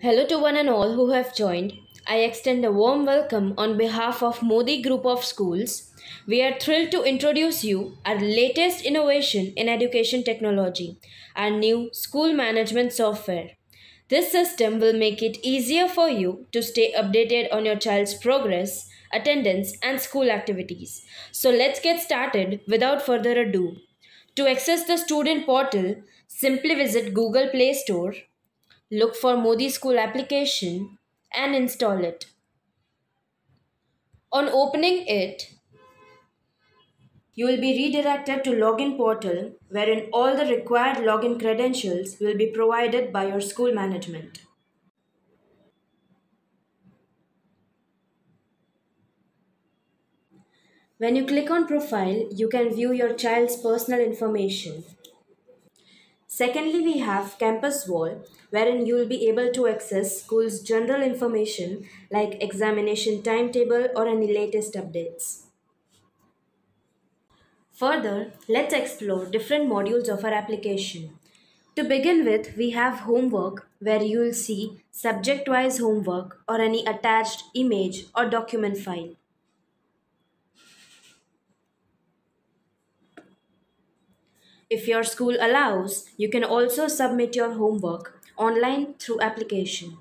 Hello to one and all who have joined. I extend a warm welcome on behalf of Modi Group of Schools. We are thrilled to introduce you our latest innovation in education technology, our new school management software. This system will make it easier for you to stay updated on your child's progress, attendance, and school activities. So let's get started without further ado. To access the student portal, simply visit Google Play Store, look for Modi School application and install it. On opening it, you will be redirected to login portal wherein all the required login credentials will be provided by your school management. When you click on profile, you can view your child's personal information. Secondly, we have campus wall wherein you will be able to access school's general information like examination timetable or any latest updates. Further, let's explore different modules of our application. To begin with, we have homework where you will see subject wise homework or any attached image or document file. If your school allows, you can also submit your homework online through application.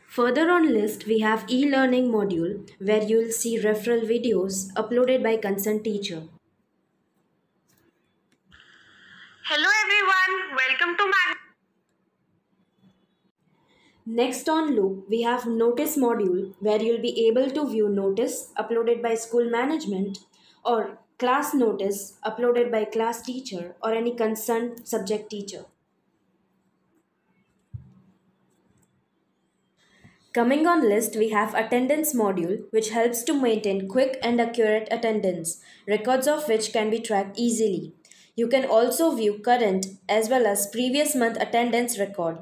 Further on list, we have e-learning module where you will see referral videos uploaded by concerned teacher. Hello everyone, welcome to my Next on loop, we have notice module where you'll be able to view notice uploaded by school management or class notice uploaded by class teacher or any concerned subject teacher. Coming on list, we have attendance module which helps to maintain quick and accurate attendance, records of which can be tracked easily. You can also view current as well as previous month attendance record.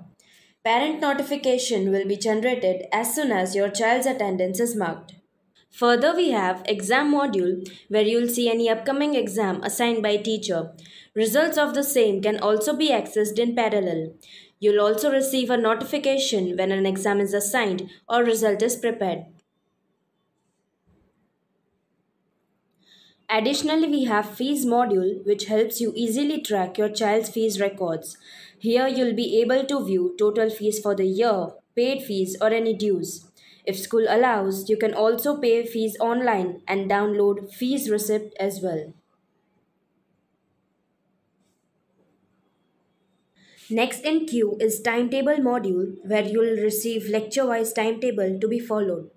Parent notification will be generated as soon as your child's attendance is marked. Further, we have exam module where you will see any upcoming exam assigned by teacher. Results of the same can also be accessed in parallel. You'll also receive a notification when an exam is assigned or result is prepared. Additionally, we have fees module which helps you easily track your child's fees records. Here you'll be able to view total fees for the year, paid fees or any dues. If school allows, you can also pay fees online and download fees receipt as well. Next in queue is timetable module where you'll receive lecture-wise timetable to be followed.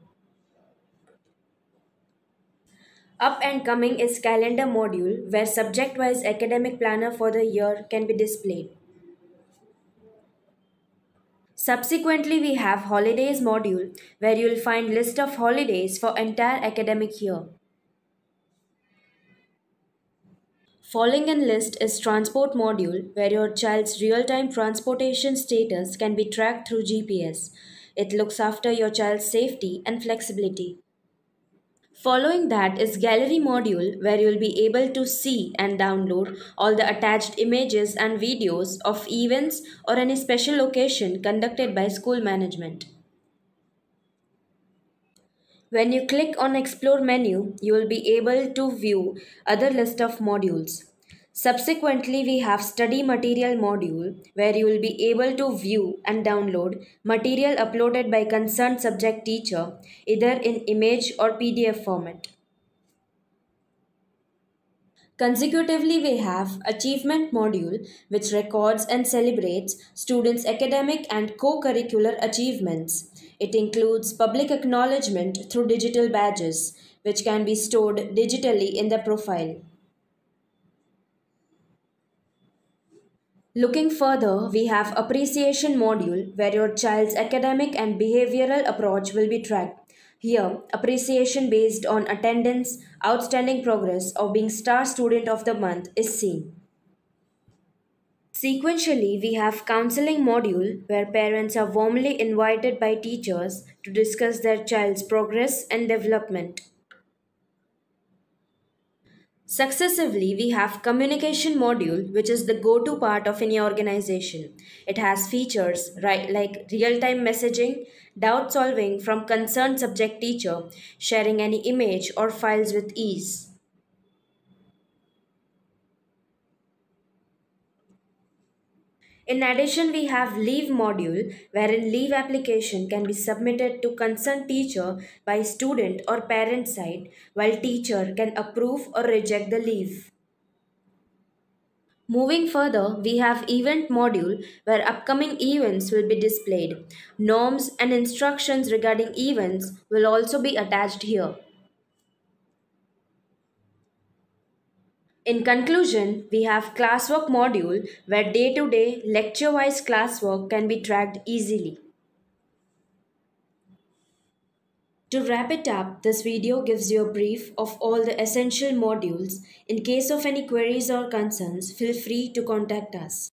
Up and coming is calendar module where subject-wise academic planner for the year can be displayed. Subsequently, we have holidays module where you will find list of holidays for entire academic year. Following in list is transport module where your child's real-time transportation status can be tracked through GPS. It looks after your child's safety and flexibility. Following that is gallery module where you'll be able to see and download all the attached images and videos of events or any special occasion conducted by school management. When you click on explore menu, you will be able to view other list of modules. Subsequently, we have study material module where you will be able to view and download material uploaded by concerned subject teacher either in image or PDF format. Consecutively, we have Achievement module, which records and celebrates students' academic and co curricular achievements. It includes public acknowledgement through digital badges, which can be stored digitally in the profile. Looking further, we have Appreciation module, where your child's academic and behavioral approach will be tracked. Here, appreciation based on attendance, outstanding progress, or being star student of the month is seen. Sequentially, we have counseling module where parents are warmly invited by teachers to discuss their child's progress and development. Successively, we have communication module, which is the go-to part of any organization. It has features right, like real-time messaging, doubt solving from concerned subject teacher, sharing any image or files with ease. In addition, we have leave module wherein leave application can be submitted to concerned teacher by student or parent side while teacher can approve or reject the leave. Moving further, we have event module where upcoming events will be displayed. Norms and instructions regarding events will also be attached here. In conclusion, we have classwork module where day-to-day lecture-wise classwork can be tracked easily. To wrap it up, this video gives you a brief of all the essential modules. In case of any queries or concerns, feel free to contact us.